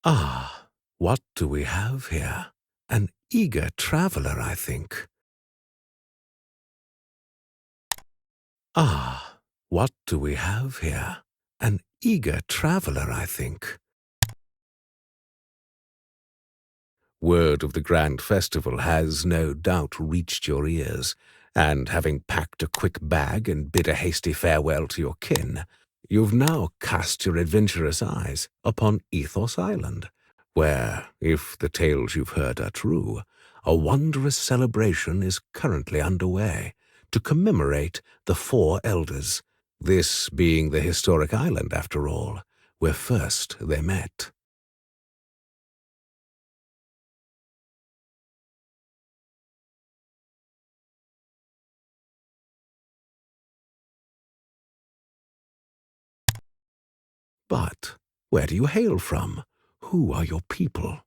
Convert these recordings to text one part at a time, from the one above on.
Ah, what do we have here? An eager traveler, I think. Ah, what do we have here? An eager traveler, I think. Word of the grand festival has no doubt reached your ears, and having packed a quick bag and bid a hasty farewell to your kin, you've now cast your adventurous eyes upon Ethos Island, where, if the tales you've heard are true, a wondrous celebration is currently underway to commemorate the four elders, this being the historic island, after all, where first they met. But where do you hail from? Who are your people?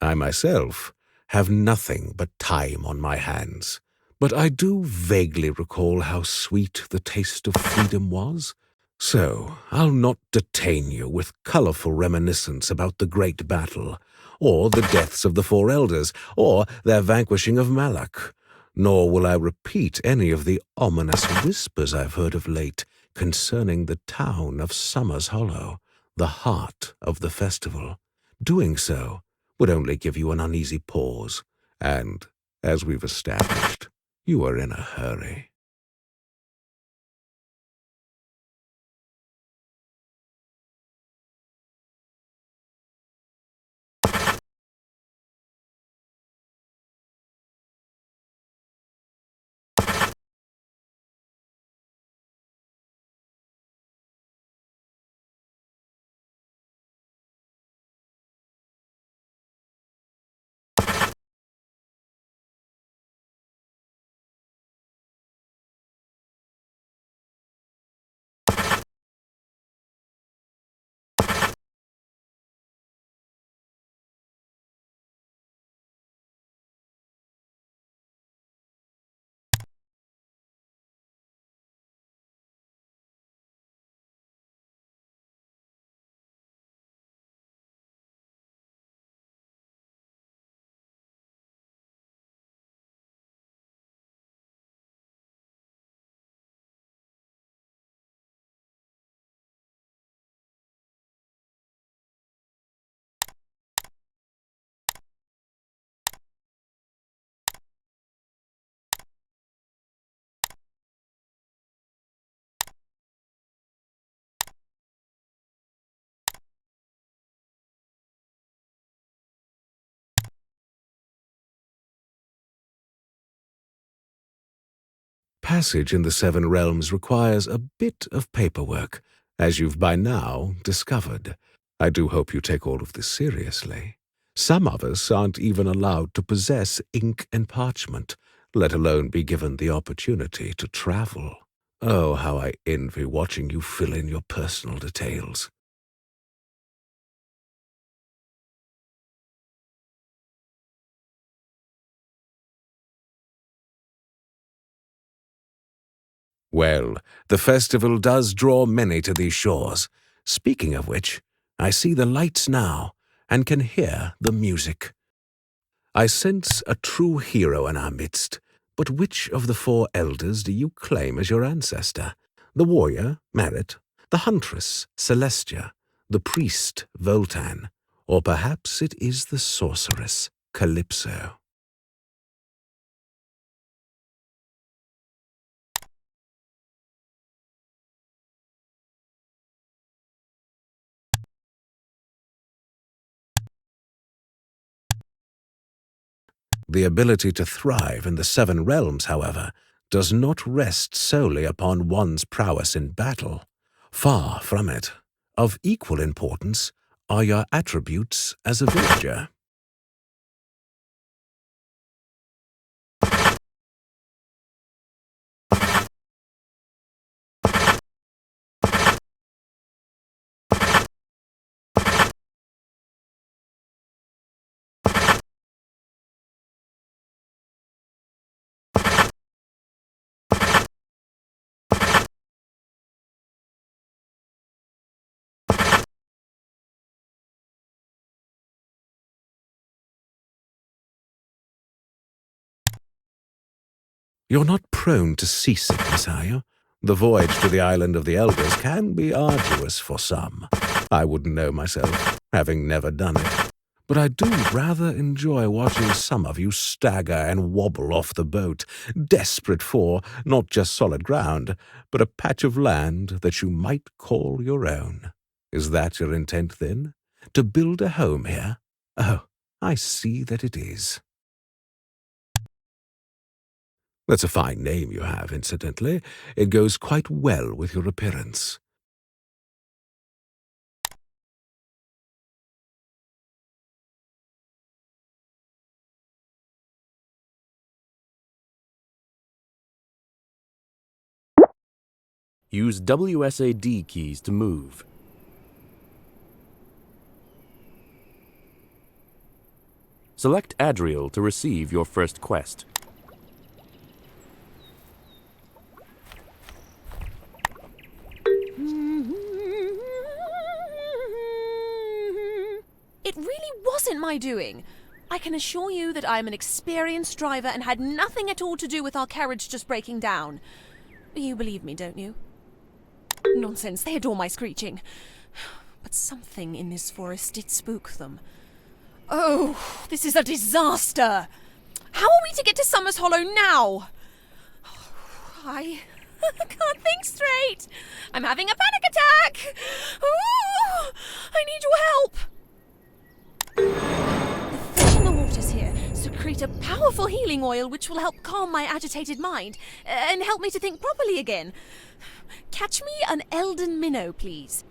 I myself have nothing but time on my hands, but I do vaguely recall how sweet the taste of freedom was. So I'll not detain you with colorful reminiscence about the great battle, or the deaths of the four elders, or their vanquishing of Mallok, nor will I repeat any of the ominous whispers I've heard of late concerning the town of Summer's Hollow, the heart of the festival. Doing so would only give you an uneasy pause, and, as we've established, you are in a hurry. Passage in the Seven Realms requires a bit of paperwork, as you've by now discovered. I do hope you take all of this seriously. Some of us aren't even allowed to possess ink and parchment, let alone be given the opportunity to travel. Oh, how I envy watching you fill in your personal details. Well, the festival does draw many to these shores. Speaking of which, I see the lights now and can hear the music. I sense a true hero in our midst, but which of the four elders do you claim as your ancestor? The warrior, Merit, the huntress, Celestia, the priest, Voltan, or perhaps it is the sorceress, Calypso? The ability to thrive in the Seven Realms, however, does not rest solely upon one's prowess in battle. Far from it. Of equal importance are your attributes as a villager. You're not prone to seasickness, are you? The voyage to the island of the elders can be arduous for some. I wouldn't know myself, having never done it. But I do rather enjoy watching some of you stagger and wobble off the boat, desperate for not just solid ground, but a patch of land that you might call your own. Is that your intent, then? To build a home here? Oh, I see that it is. That's a fine name you have, incidentally. It goes quite well with your appearance. Use WSAD keys to move. Select Adriel to receive your first quest. It really wasn't my doing. I can assure you that I am an experienced driver and had nothing at all to do with our carriage just breaking down. You believe me, don't you? Nonsense, they adore my screeching. But something in this forest did spook them. Oh, this is a disaster! How are we to get to Summer's Hollow now? I can't think straight. I'm having a panic attack! Ooh, I need your help! The fish in the waters here secrete a powerful healing oil which will help calm my agitated mind and help me to think properly again. Catch me an Elden Minnow, please.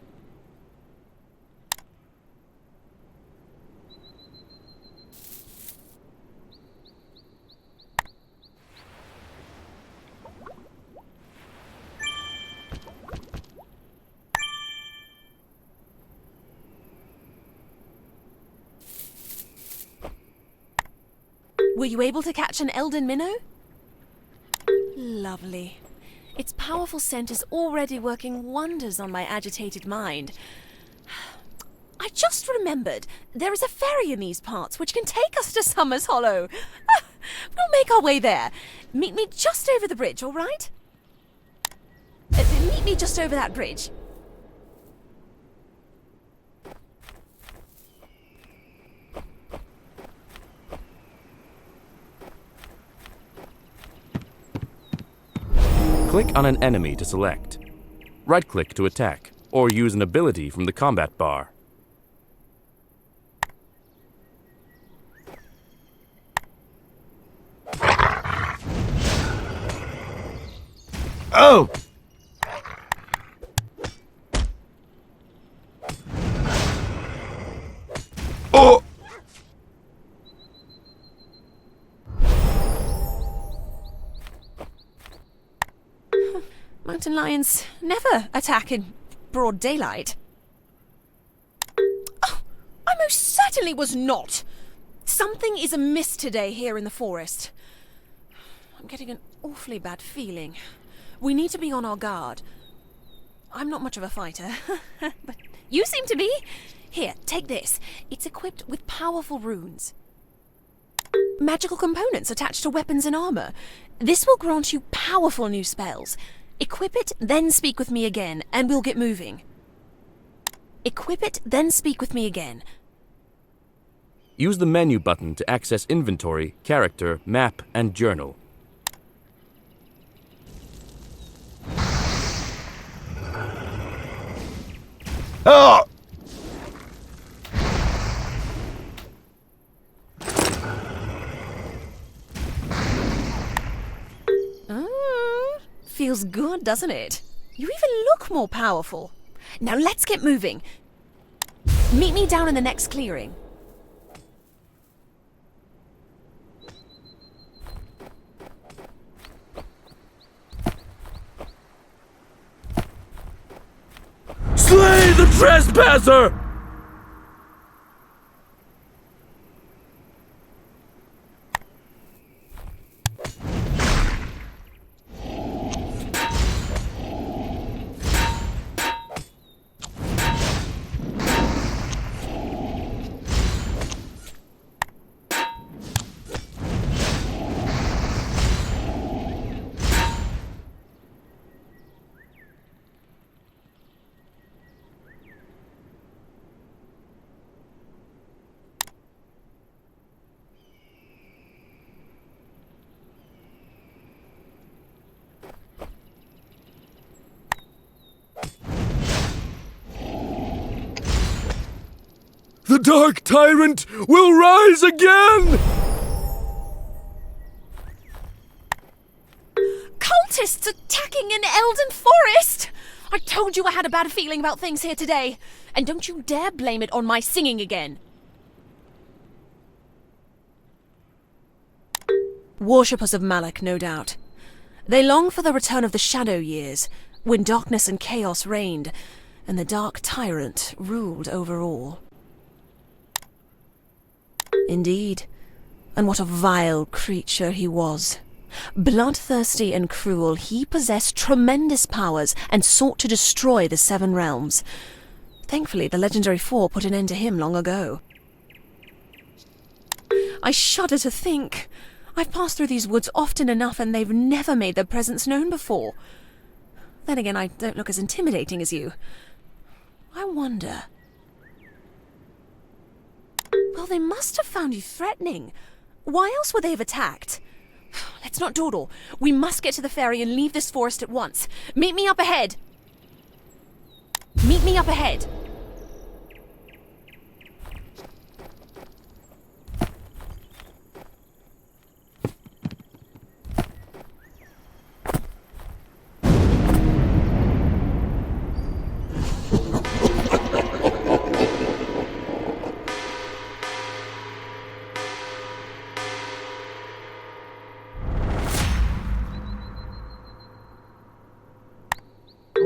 Were you able to catch an Elden Minnow? Lovely. Its powerful scent is already working wonders on my agitated mind. I just remembered there is a ferry in these parts which can take us to Summer's Hollow. We'll make our way there. Meet me just over the bridge, all right? Meet me just over that bridge. Click on an enemy to select. Right-click to attack, or use an ability from the combat bar. Oh! Oh! Mountain lions never attack in broad daylight. Oh, I most certainly was not. Something is amiss today here in the forest. I'm getting an awfully bad feeling. We need to be on our guard. I'm not much of a fighter, but you seem to be. Here, take this. It's equipped with powerful runes. Magical components attached to weapons and armor. This will grant you powerful new spells. Equip it, then speak with me again, and we'll get moving. Equip it, then speak with me again. Use the menu button to access inventory, character, map, and journal. Oh! Feels good, doesn't it? You even look more powerful. Now let's get moving. Meet me down in the next clearing. Slay the trespasser! Dark Tyrant will rise again! Cultists attacking an Elden forest! I told you I had a bad feeling about things here today. And don't you dare blame it on my singing again. Worshippers of Mallok, no doubt. They long for the return of the Shadow Years, when darkness and chaos reigned, and the Dark Tyrant ruled over all. Indeed, and what a vile creature he was. Bloodthirsty and cruel, he possessed tremendous powers and sought to destroy the Seven Realms. Thankfully, the Legendary Four put an end to him long ago. I shudder to think. I've passed through these woods often enough and they've never made their presence known before. Then again, I don't look as intimidating as you. I wonder... Well, they must have found you threatening. Why else would they have attacked? Let's not dawdle. We must get to the ferry and leave this forest at once. Meet me up ahead. Meet me up ahead.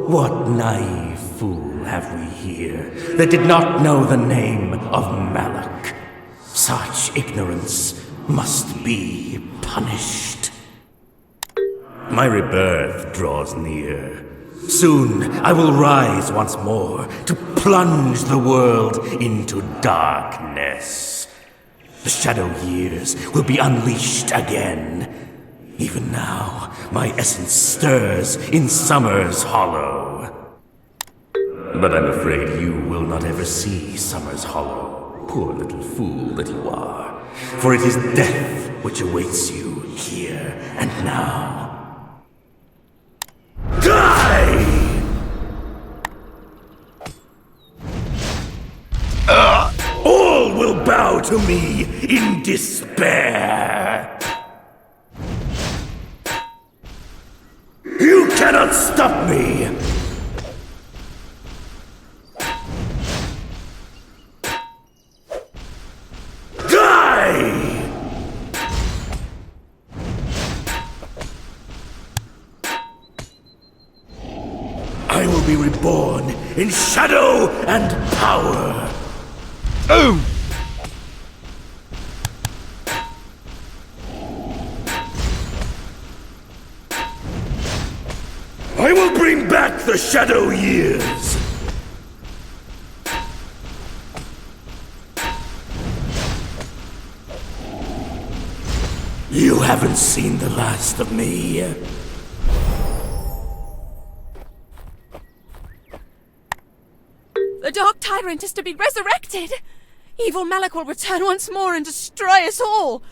What naive fool have we here that did not know the name of Mallok? Such ignorance must be punished. My rebirth draws near. Soon I will rise once more to plunge the world into darkness. The Shadow Years will be unleashed again. Even now, my essence stirs in Summer's Hollow. But I'm afraid you will not ever see Summer's Hollow, poor little fool that you are. For it is death which awaits you here and now. Die! All will bow to me in despair. You cannot stop me! Die! I will be reborn in shadow and power! Oh! I will bring back the Shadow Years! You haven't seen the last of me. The Dark Tyrant is to be resurrected! Evil Mallok will return once more and destroy us all!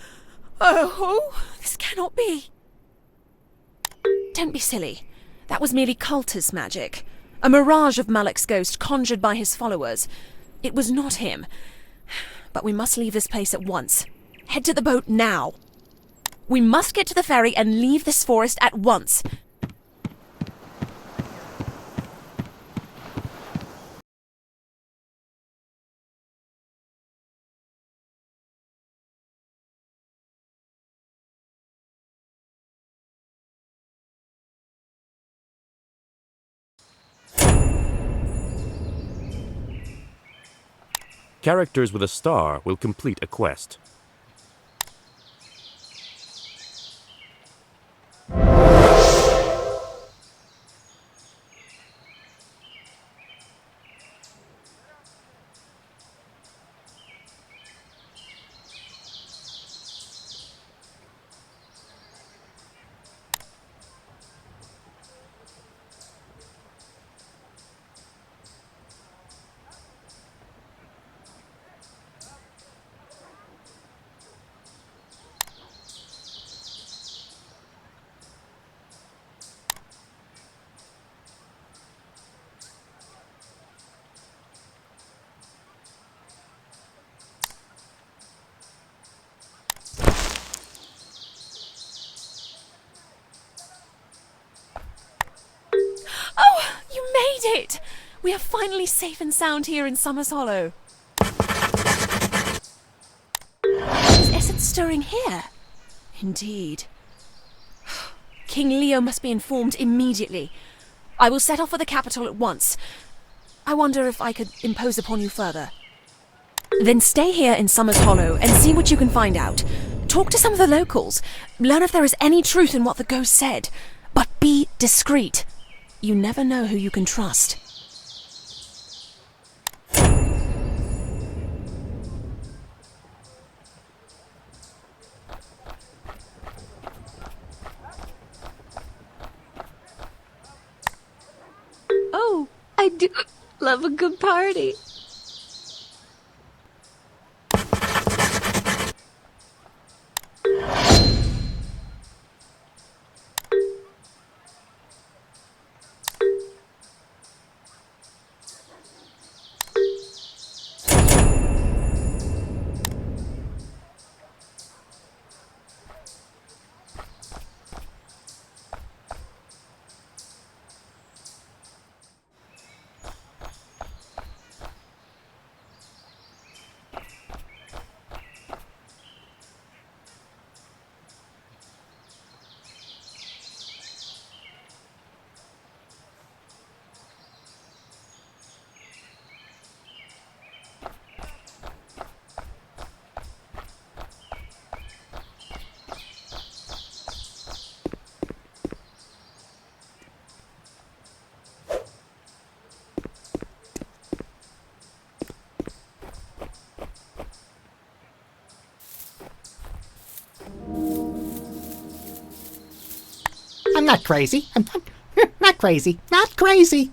Oh, this cannot be. Don't be silly. That was merely cultist magic. A mirage of Mallok's ghost conjured by his followers. It was not him. But we must leave this place at once. Head to the boat now. We must get to the ferry and leave this forest at once. Characters with a star will complete a quest. it! We are finally safe and sound here in Summer's Hollow. Is Essence stirring here? Indeed. King Leo must be informed immediately. I will set off for the capital at once. I wonder if I could impose upon you further. Then stay here in Summer's Hollow and see what you can find out. Talk to some of the locals. Learn if there is any truth in what the ghost said. But be discreet. You never know who you can trust. Oh, I do love a good party. I'm not crazy. I'm not crazy. Not crazy.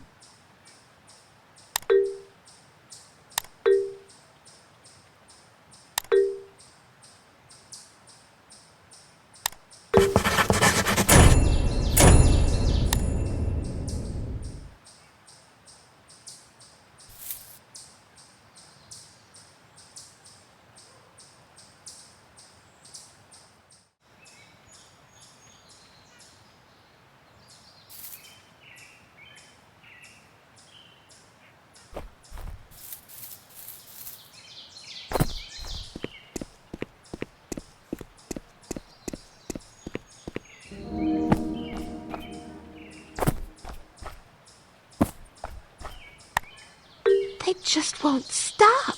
They just won't stop.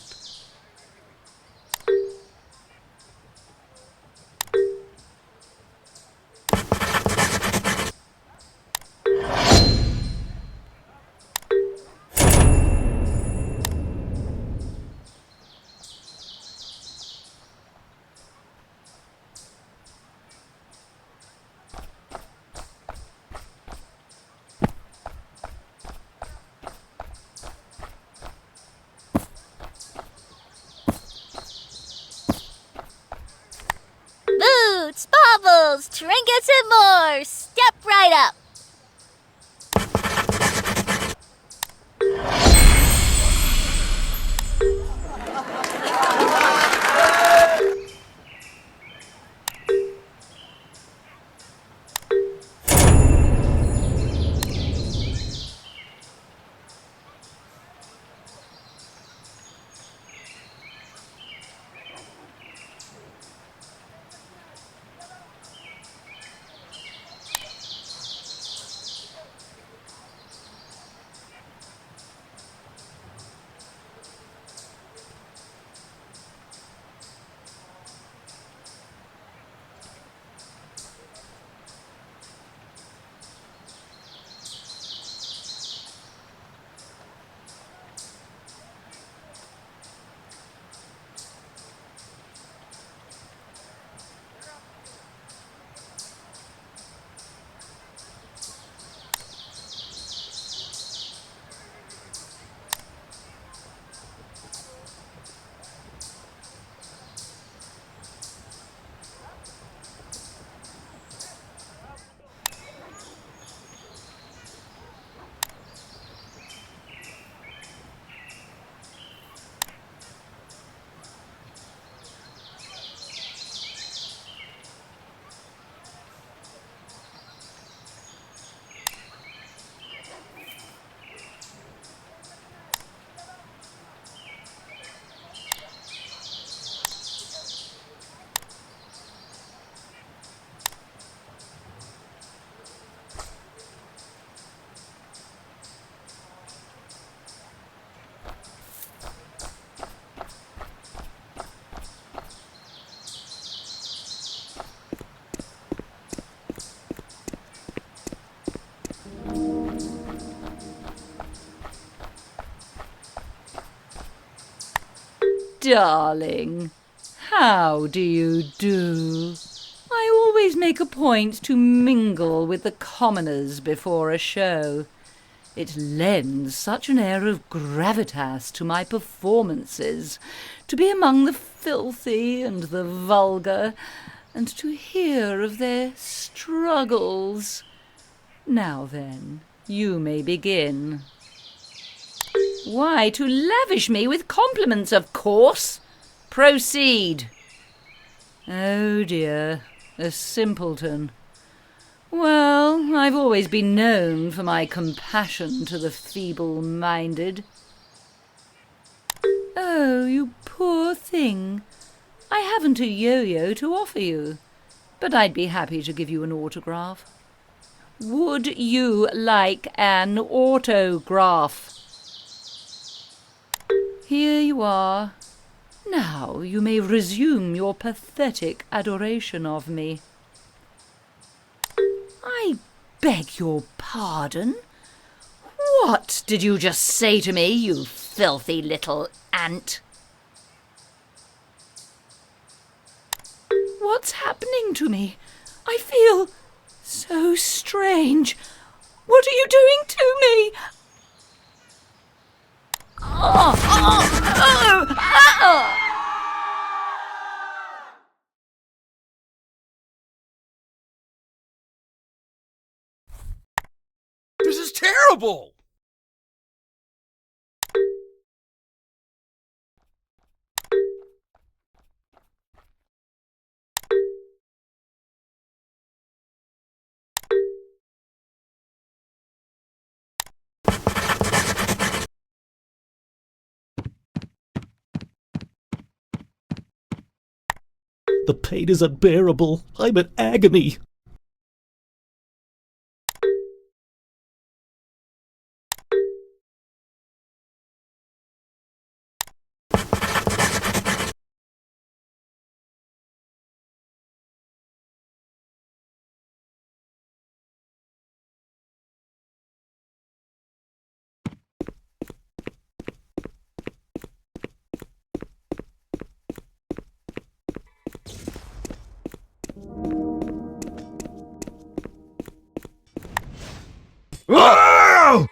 Boots, baubles, trinkets, and more. Step right up. darling. How do you do? I always make a point to mingle with the commoners before a show. It lends such an air of gravitas to my performances, to be among the filthy and the vulgar, and to hear of their struggles. Now then, you may begin. Why, to lavish me with compliments, of course. Proceed. Oh dear, a simpleton. Well, I've always been known for my compassion to the feeble-minded. Oh, you poor thing. I haven't a yo-yo to offer you, but I'd be happy to give you an autograph. Would you like an autograph? Here you are. Now you may resume your pathetic adoration of me. I beg your pardon? What did you just say to me, you filthy little ant? What's happening to me? I feel so strange. What are you doing to me? Oh, oh, oh, oh. This is terrible! The pain is unbearable. I'm in agony. Ah!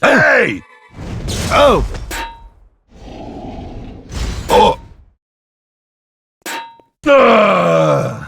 Hey! Oh! Oh! Oh!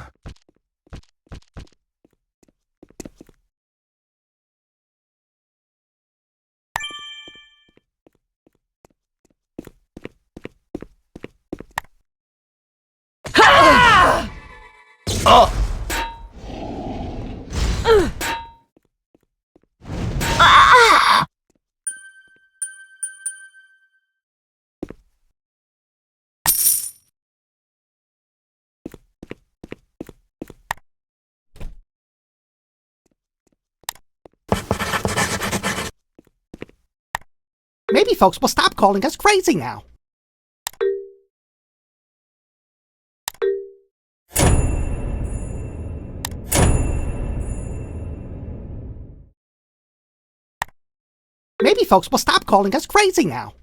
Maybe folks will stop calling us crazy now. Maybe folks will stop calling us crazy now.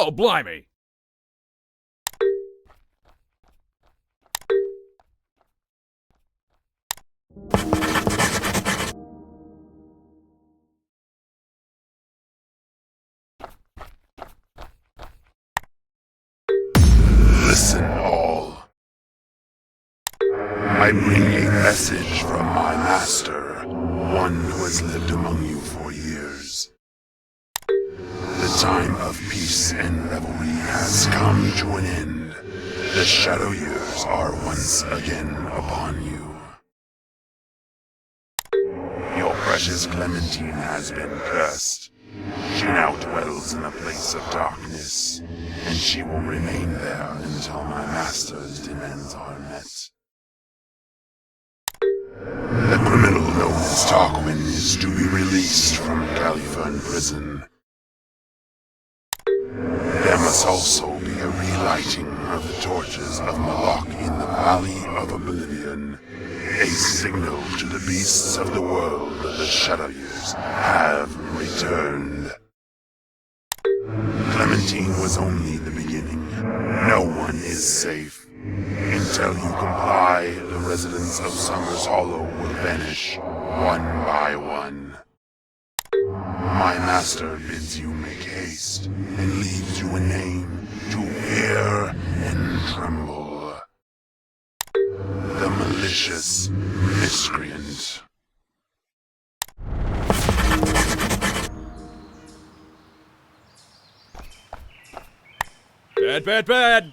Oh, blimey! Listen all. I bring a message from my master, one who has lived among you for years. The time of peace and revelry has come to an end. The shadow years are once again upon you. Your precious Clementine has been cursed. She now dwells in a place of darkness, and she will remain there until my master's demands are met. The criminal known as Tarquin is to be released from Califern prison. There must also be a relighting of the torches of Mallok in the Valley of Oblivion, a signal to the beasts of the world that the Shadow Years have returned. Clementine was only the beginning. No one is safe. Until you comply, the residents of Summer's Hollow will vanish, one by one. My master bids you make haste, and leaves you a name to fear and tremble. The malicious miscreant. Bad, bad, bad!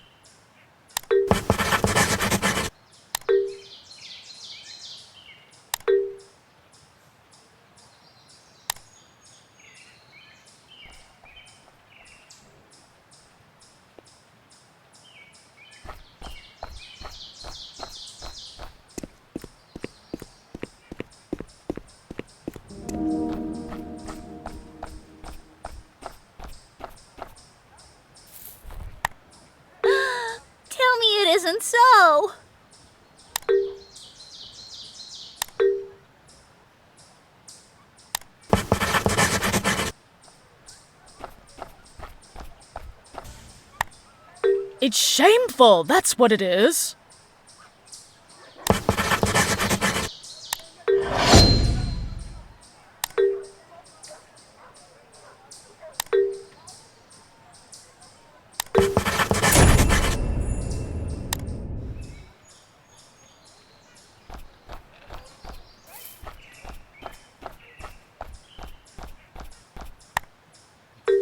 Tell me it isn't so. It's shameful, that's what it is.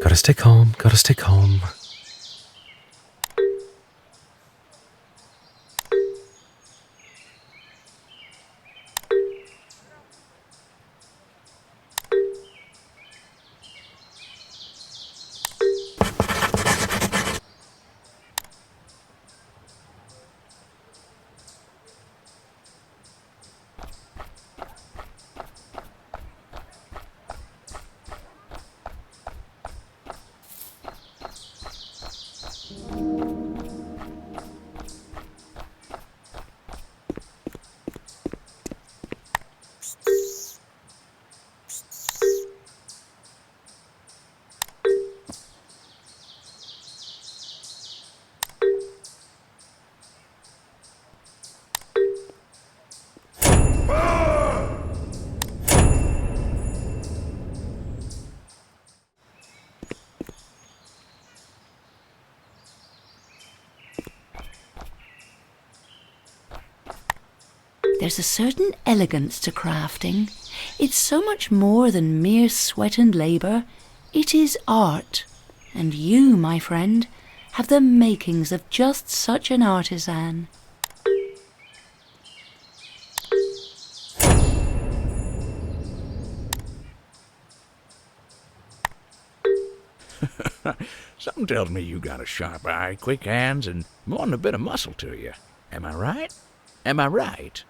Gotta stay calm, gotta stay calm. There's a certain elegance to crafting. It's so much more than mere sweat and labour. It is art. And you, my friend, have the makings of just such an artisan. Something tells me you got a sharp eye, quick hands, and more than a bit of muscle to you. Am I right? Am I right?